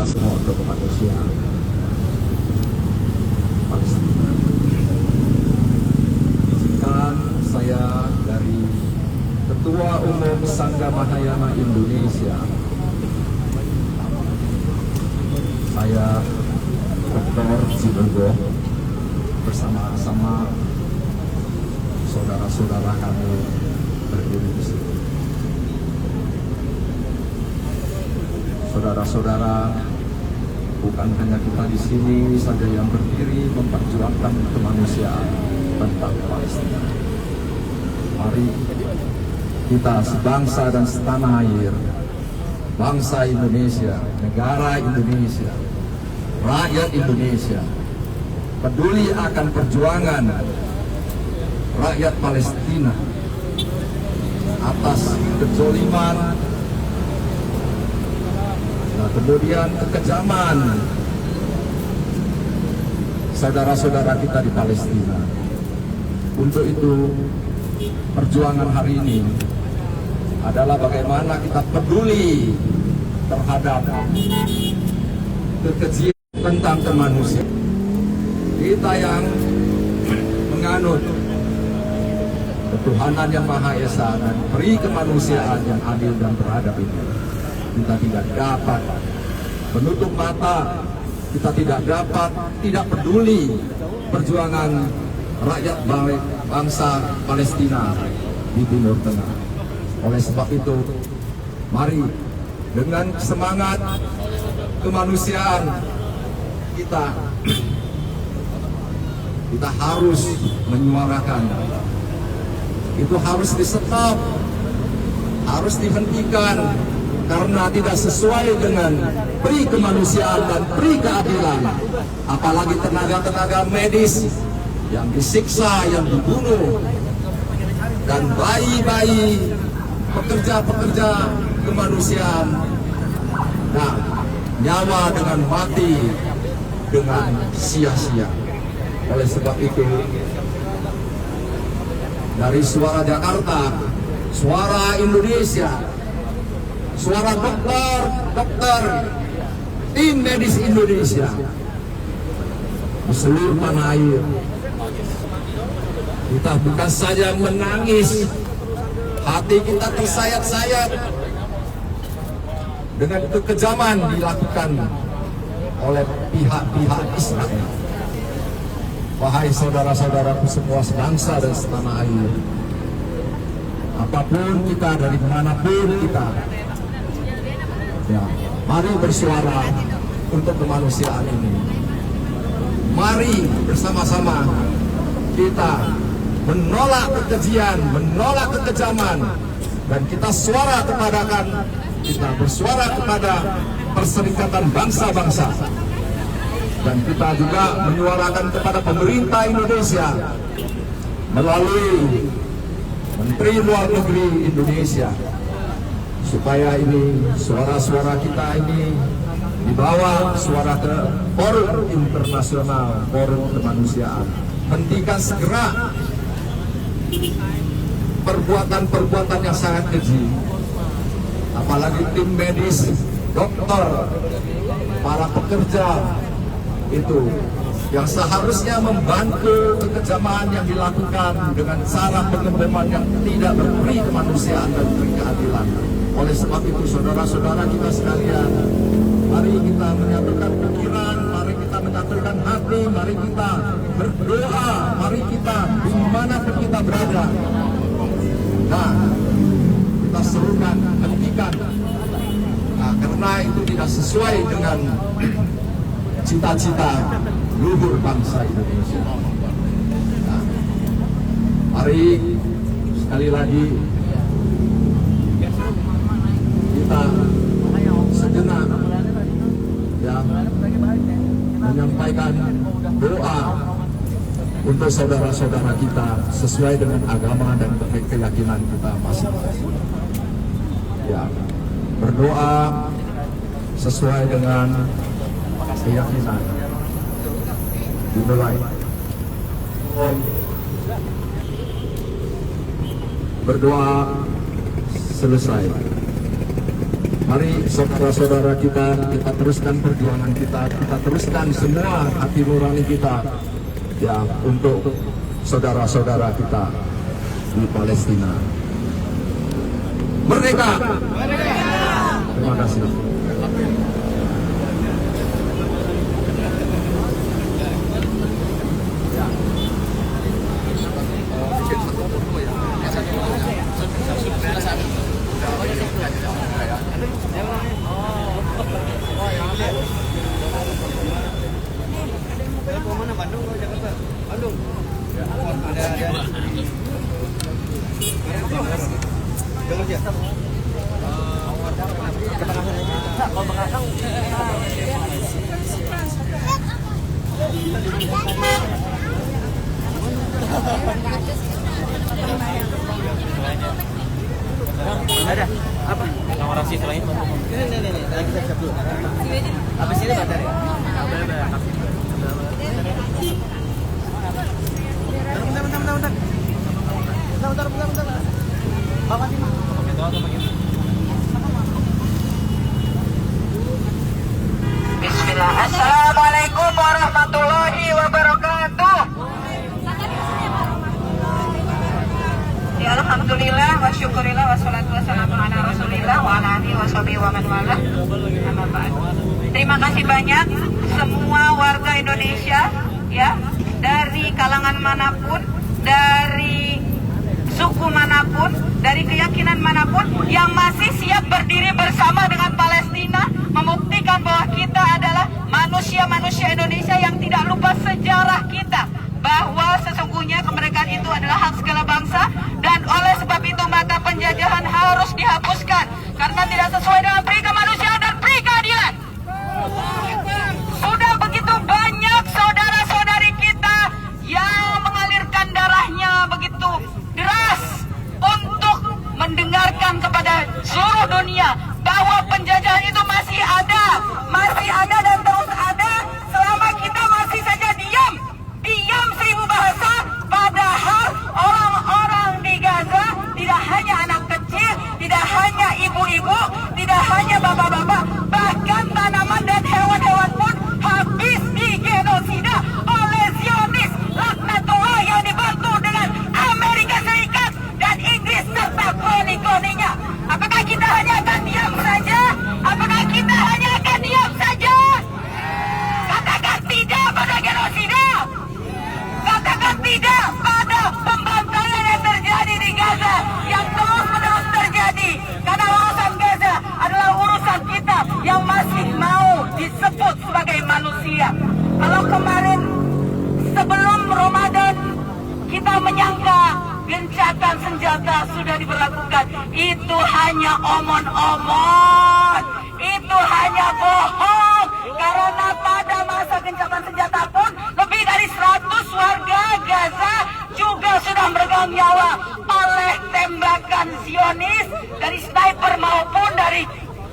semua untuk kemanusiaan Palestina. Izinkan saya dari Ketua Umum Sangga Mahayana Indonesia, saya Dr. Cibogo, bersama-sama saudara-saudara kami berdiri di sini. Saudara-saudara, bukan hanya kita di sini saja yang berdiri memperjuangkan kemanusiaan tentang Palestina. Mari kita sebangsa dan setanah air, bangsa Indonesia, negara Indonesia, rakyat Indonesia, peduli akan perjuangan rakyat Palestina atas kezaliman, nah, kemudian kekejaman saudara-saudara kita di Palestina. Untuk itu, perjuangan hari ini adalah bagaimana kita peduli terhadap kekejian tentang kemanusiaan. Kita yang menganut ketuhanan yang Maha Esa dan beri kemanusiaan yang adil dan beradab ini, kita tidak dapat menutup mata, kita tidak dapat tidak peduli perjuangan rakyat bangsa Palestina di Timur Tengah. Oleh sebab itu, mari dengan semangat kemanusiaan kita harus menyuarakan. Itu harus di-stop, harus dihentikan, karena tidak sesuai dengan pri kemanusiaan dan pri keadilan. Apalagi tenaga-tenaga medis yang disiksa, yang dibunuh, dan bayi-bayi, pekerja-pekerja kemanusiaan, nah, nyawa dengan mati dengan sia-sia. Oleh sebab itu, dari Suara Jakarta, Suara Indonesia, suara dokter, tim medis Indonesia di seluruh tanah air, kita bukan saja menangis, hati kita tersayat-sayat dengan kekejaman dilakukan oleh pihak-pihak Israel. Wahai saudara-saudaraku semua sebangsa dan setanah air, apapun kita, dari manapun kita, ya, mari bersuara untuk kemanusiaan ini. Mari bersama-sama kita menolak kekejian, menolak kekejaman, dan kita bersuara kepada Perserikatan Bangsa-Bangsa, dan kita juga menyuarakan kepada pemerintah Indonesia melalui Menteri Luar Negeri Indonesia, supaya ini suara-suara kita ini dibawa suara ke forum internasional, forum kemanusiaan. Hentikan segera perbuatan-perbuatan yang sangat keji, apalagi tim medis, dokter, para pekerja itu yang seharusnya membantu kekejaman yang dilakukan dengan cara pengeboman yang tidak berperi kemanusiaan dan beri keadilan. Oleh sebab itu, saudara-saudara kita sekalian, mari kita menyatukan pikiran, mari kita menyatukan hati, mari kita berdoa, mari kita dimanapun kita berada, nah, kita serukan, hentikan, nah, karena itu tidak sesuai dengan cita-cita luhur bangsa Indonesia. Nah, mari sekali lagi kita sejenak ya menyampaikan doa untuk saudara-saudara kita sesuai dengan agama dan keyakinan kita masing-masing. Ya, berdoa sesuai dengan keyakinan. Dimulai. Berdoa selesai. Mari saudara-saudara kita teruskan perjuangan kita teruskan semua hati nurani kita ya untuk saudara-saudara kita di Palestina. Merdeka! Terima kasih. Bandung, Jakarta. Bandung. Ada. Dengar dia. Ada apa? Nomor rahasia selain ini. Lagi siap dulu. Habis ini baterai. Bentar. Bapak Tima. Bismillah. Assalamualaikum warahmatullahi wabarakatuh. Ya alhamdulillah wa syukurillah wa salatu wassalamu ala rasulillah wa ala alihi wa sahbihi wa man wala. Amma ba'd. Terima kasih banyak semua warga Indonesia ya, dari kalangan manapun, dari suku manapun, dari keyakinan manapun yang masih siap berdiri bersama dengan Palestina, membuktikan bahwa kita adalah manusia-manusia Indonesia yang tidak lupa sejarah kita, bahwa sesungguhnya kemerdekaan itu adalah hak segala bangsa, dan oleh sebab itu maka penjajahan harus dihapuskan karena tidak sesuai dengan peri kemanusiaan dan peri keadilan. Sudah begitu banyak saudara-saudari kita yang mengalirkan darahnya begitu deras untuk mendengarkan kepada seluruh dunia bahwa penjajahan itu masih ada dan terus ada selama kita masih saja diam seribu bahasa. Padahal orang-orang di Gaza tidak hanya anak kecil, tidak hanya ibu-ibu, tidak hanya bapak-bapak, bahkan tanaman dan hewan-hewan pun habis digenosida oleh Zionis laknatullah yang dibantu dengan Amerika Serikat dan Inggris serta kroni-kroninya. Apakah kita hanya akan diam saja? Apakah kita hanya akan diam saja? Katakan tidak pada genosida. Katakan tidak pada pembantaian yang terjadi di Gaza, yang terus-menerus terjadi. Karena urusan Gaza adalah urusan kita yang masih mau disebut sebagai manusia. Kalau kemarin sebelum Ramadan kita menyangka gencatan senjata sudah diberlakukan, itu hanya omon-omon, itu hanya bohong. Karena pada masa gencatan senjata pun lebih dari 100 warga Gaza juga sudah meregang nyawa oleh tembakan Zionis dari sniper maupun dari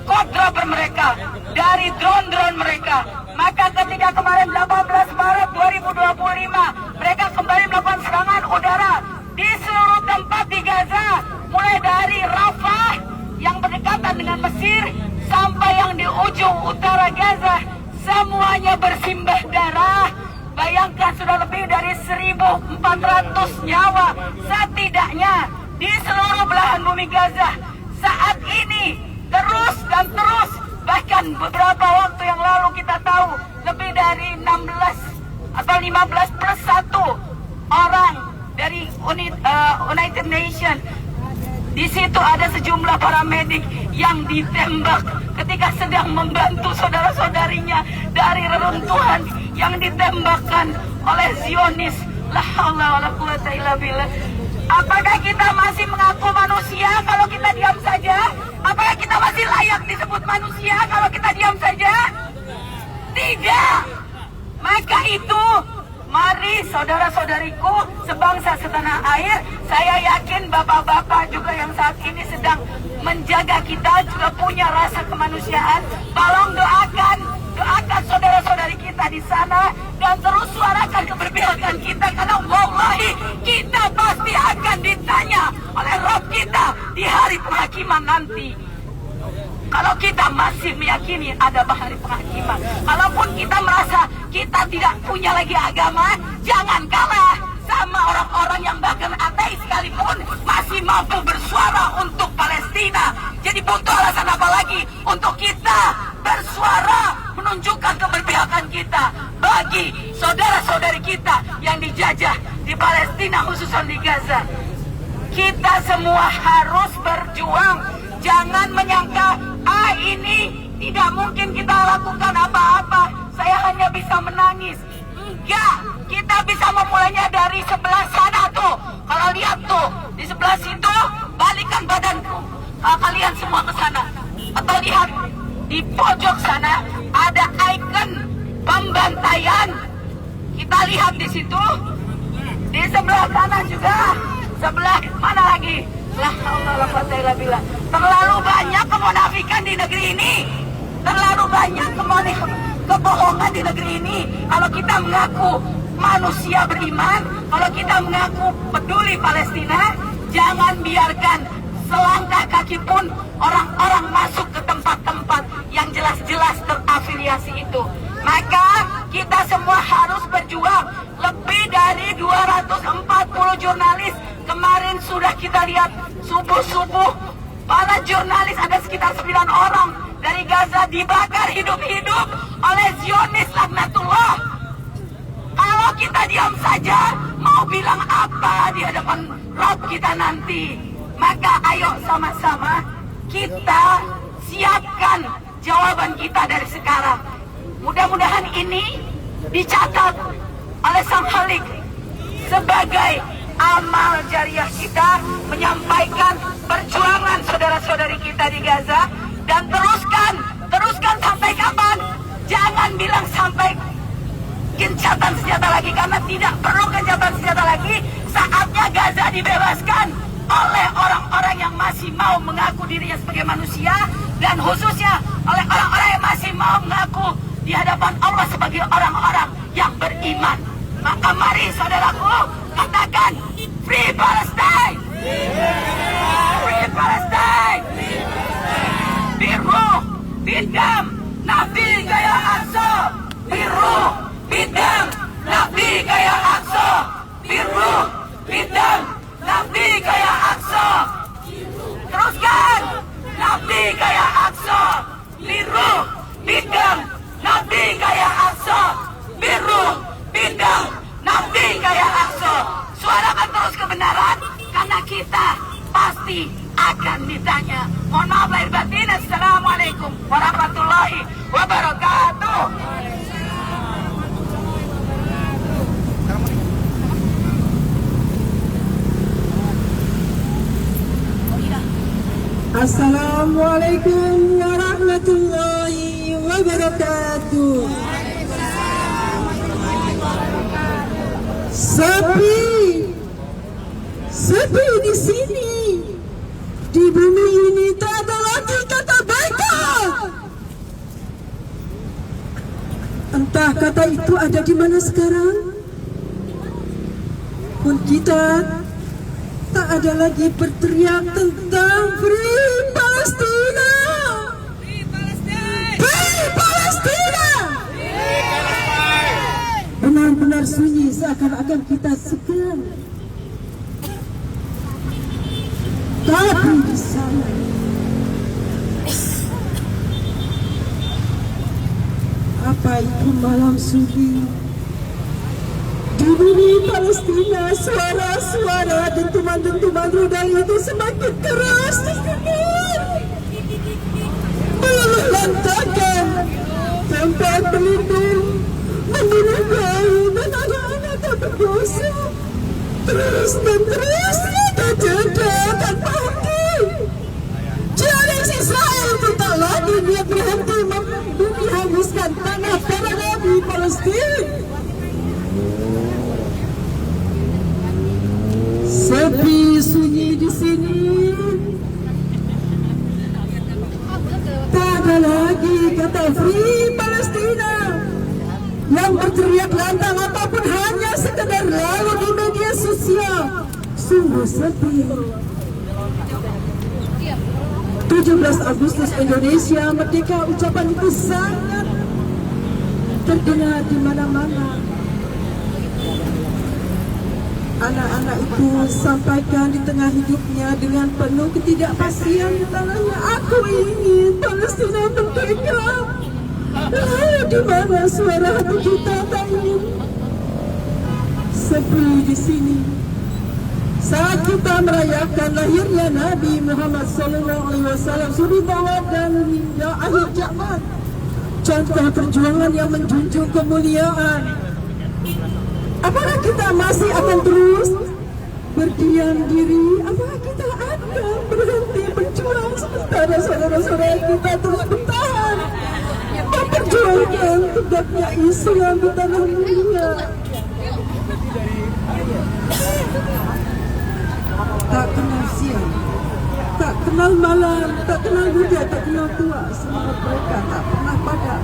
quadrupper mereka, dari drone-drone mereka. Maka ketika kemarin 18 Maret 2025 mereka kembali melakukan serangan udara di seluruh tempat di Gaza, mulai dari Rafah yang berdekatan dengan Mesir sampai yang di ujung utara Gaza, semuanya bersimbah darah. Bayangkan sudah lebih dari 1.400 nyawa setidaknya di seluruh belahan bumi Gaza. Saat ini terus dan terus, bahkan beberapa waktu yang lalu kita tahu lebih dari 16 atau 15 plus 1 orang dari United Nations. Di situ ada sejumlah paramedik yang ditembak ketika sedang membantu saudara-saudarinya dari reruntuhan yang ditembakkan oleh Zionis. La haula wala quwata illa billah. Apakah kita masih mengaku manusia kalau kita diam saja? Apakah kita masih layak disebut manusia kalau kita diam saja? Tidak. Maka itu, mari saudara-saudariku sebangsa setanah air, saya yakin bapak-bapak juga yang saat ini sedang menjaga kita juga punya rasa kemanusiaan. Tolong doakan saudara-saudari kita di sana dan terus suarakan keberpihakan kita, karena wallahi kita pasti akan ditanya oleh Rabb kita di hari penghakiman nanti. Kalau kita masih meyakini ada hari penghakiman, kalaupun kita merasa kita tidak punya lagi agama, jangan kalah sama orang-orang yang bahkan ateis sekalipun masih mampu bersuara untuk Palestina. Jadi butuh alasan apa lagi untuk kita bersuara menunjukkan keberpihakan kita bagi saudara-saudari kita yang dijajah di Palestina, khususnya di Gaza. Kita semua harus berjuang. Jangan menyangka, ini tidak mungkin kita lakukan apa-apa, saya hanya bisa menangis. Enggak, kita bisa memulainya dari sebelah sana tuh. Kalau lihat tuh, di sebelah situ, balikan badanku. Kalian semua ke sana. Atau lihat, di pojok sana, ada ikon pembantaian. Kita lihat di situ. Di sebelah sana juga. Sebelah mana lagi? La haula wala quwata illa billah. Terlalu banyak kemunafikan di negeri ini. Terlalu banyak kebohongan di negeri ini. Kalau kita mengaku manusia beriman, kalau kita mengaku peduli Palestina, jangan biarkan selangkah kaki pun orang-orang masuk ke tempat-tempat yang jelas-jelas terafiliasi itu. Maka kita semua harus berjuang. Lebih dari 240 jurnalis kemarin sudah kita lihat subuh-subuh, para jurnalis ada sekitar 9 orang dari Gaza dibakar hidup-hidup oleh Zionis laknatullah. Kalau kita diam saja, mau bilang apa di hadapan Rabb kita nanti? Maka ayo sama-sama kita siapkan jawaban kita dari sekarang. Mudah-mudahan ini dicatat oleh Sang Khalik sebagai amal jariah kita, menyampaikan perjuangan saudara-saudari kita di Gaza. Dan teruskan sampai kapan? Jangan bilang sampai gencatan senjata lagi, karena tidak perlu gencatan senjata lagi. Saatnya Gaza dibebaskan oleh orang-orang yang masih mau mengaku dirinya sebagai manusia, dan khususnya oleh orang-orang yang masih mau mengaku di hadapan Allah sebagai orang-orang yang beriman. Maka mari saudaraku, katakan Free Palestine! Free Palestine! Biruh, bidam, Nabi Gaya Aqsa! Biruh, bidam, Nabi Gaya Aqsa! Biruh, bidam, Nabi Gaya Aqsa! Teruskan! Nabi Gaya Aqsa! Biruh, bidam, Nabi Gaya Aqsa! Biruh, bidam, Nabi Gaya Aqsa! Suarakan terus kebenaran, karena kita pasti akan ditanya. Mohon maaf lahir batin. Assalamualaikum warahmatullahi wabarakatuh. Assalamualaikum warahmatullahi wabarakatuh. Sepi di sini, di bumi ini tak ada lagi kata baiklah. Entah kata itu ada di mana sekarang. Pun kita tak ada lagi berteriak tentang Free Palestina. Free Palestina. Benar-benar sunyi, seakan-akan kita segan. Tapi di sana apa itu malam sunyi? Di bumi Palestina, suara-suara dentuman-dentuman rudal itu semakin keras terdengar, meluluhlantakkan tempat berlindung, membunuh bayi dan anak-anak tak berdosa. Terus dan terus tidak jeda tanpa henti. Zionis Israel tidak lagi dia berhenti menghabiskan tanah para nabi Palestina. Sepi sunyi di sini, tak ada lagi kata Free Palestina. Yang berteriak lantang apapun hanya sekedar lalu di media sosial. Sungguh sepi. 17 Agustus Indonesia Merdeka, ucapan itu sangat terdengar di mana-mana. Anak-anak itu sampaikan di tengah hidupnya dengan penuh ketidakpastian di tanahnya, aku ingin Palestina merdeka. Di mana suara hati kita tak ingin sepi di sini. Saat kita merayakan lahirnya Nabi Muhammad SAW, suri bawah dan hingga akhir zaman, contoh perjuangan yang menjunjung kemuliaan, apakah kita masih akan terus berdiam diri? Apakah kita akan berhenti berjuang sementara saudara-saudara kita terus bertahan memperjuangkan tegaknya Islam di tanah dunia? Tak kenal siang, tak kenal malam, tak kenal muda, tak kenal tua, semangat mereka tak pernah padam.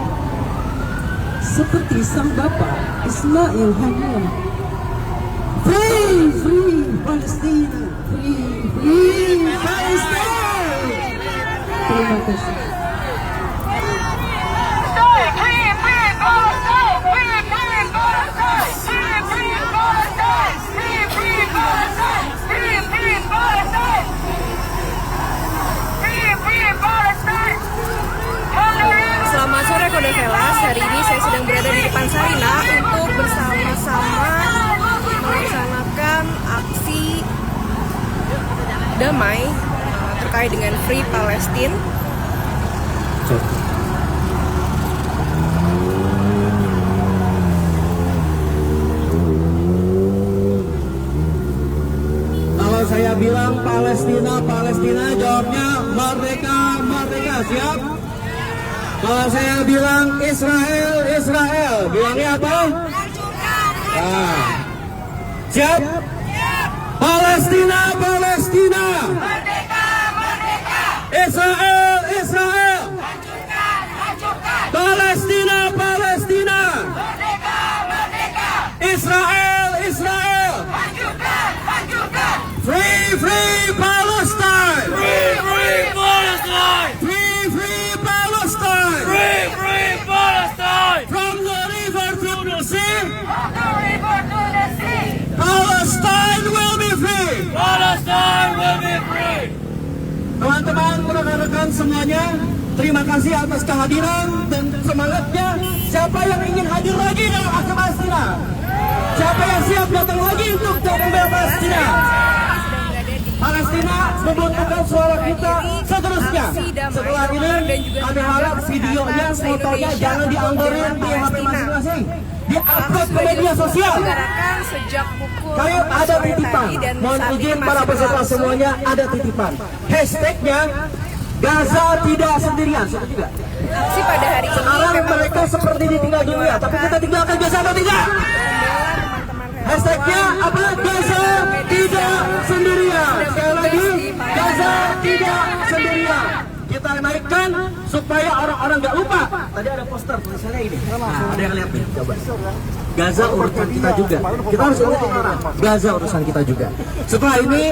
Seperti sang bapa Ismail Haniyeh. Free, free Palestina, free, free Palestina. Terima kasih. Selamat sore Kode Velas, hari ini saya sedang berada di depan Sarina untuk bersama-sama melaksanakan aksi damai terkait dengan Free Palestine. Kalau saya bilang Palestina, Palestina, jawabnya merdeka, merdeka, siap? Kalau saya bilang Israel, Israel, bilangnya apa? Nah, siap? Palestina, Palestina, Merdeka, merdeka, Israel, Israel, hancurkan, hancurkan, Palestina, Palestina, merdeka, merdeka, Israel, Israel, hancurkan, hancurkan, free, free Palestine, Free, free Palestine! free, free Palestine, Free, free Palestine! from the river to the sea, from the river to the sea, Palestine will be free. Palestine will be free! Teman-teman, rekan-rekan semuanya, terima kasih atas kehadiran dan semangatnya. Siapa yang ingin hadir lagi dalam aksi Palestina? Siapa yang siap datang lagi untuk membela Palestina? Palestina membutuhkan suara kita seterusnya. Setelah ini, kami harap videonya, fotonya jangan dianggorin di HP masing-masing, di-upload ke media sosial. Diselenggarakan sejak pukul Kayak ada 4 titipan, pagi dan mohon saat ini izin para masih peserta berlangsung. semuanya, ada titipan. Hashtagnya Gaza tidak sendirian. Sudah juga. Aksi pada hari ini Sekarang memang mereka seperti ditinggal dunia, tapi kita tinggalkan Gaza atau tidak? Hashtagnya apa? Gaza tidak sendirian. Sekali lagi, Gaza tidak sendirian. Kita naikkan supaya orang-orang nggak lupa. Tadi ada poster tulisannya ini. Nah, ada yang lihat nih, coba. Gaza urusan kita juga. Kita harus ingetin orang. Gaza urusan kita juga. Setelah ini,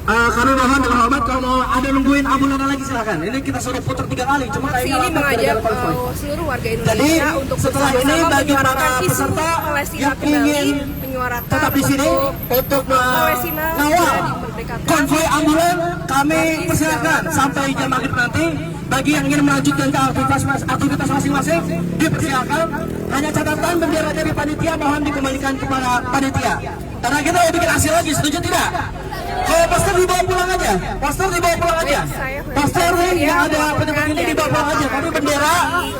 kami mohon dengan hormat kalau mau ada nungguin ambulan lagi silakan. Ini kita suruh putar 3 kali. Cuma aksi kayaknya ini lama mengajak gara-gara konvoy. seluruh warga Jadi Indonesia untuk setelah ini bersama-sama bagi para menyuarakan isu peserta Palestina yang kembali, ingin menyuarakan tetap di sini untuk Palestina mengawal sudah dimerdekakan. konvoy ambulan, kami persilakan sampai jam maghrib nanti. Bagi yang ingin melanjutkan ke aktivitas masing-masing, dipersilakan. Hanya catatan bendera dari panitia mohon dikembalikan kepada panitia. Karena kita mau bikin hasil lagi, setuju tidak? Kalau poster dibawa pulang aja, poster dibawa pulang aja. Poster yang ada penyebab ini dibawa pulang aja. Tapi bendera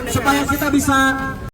supaya kita bisa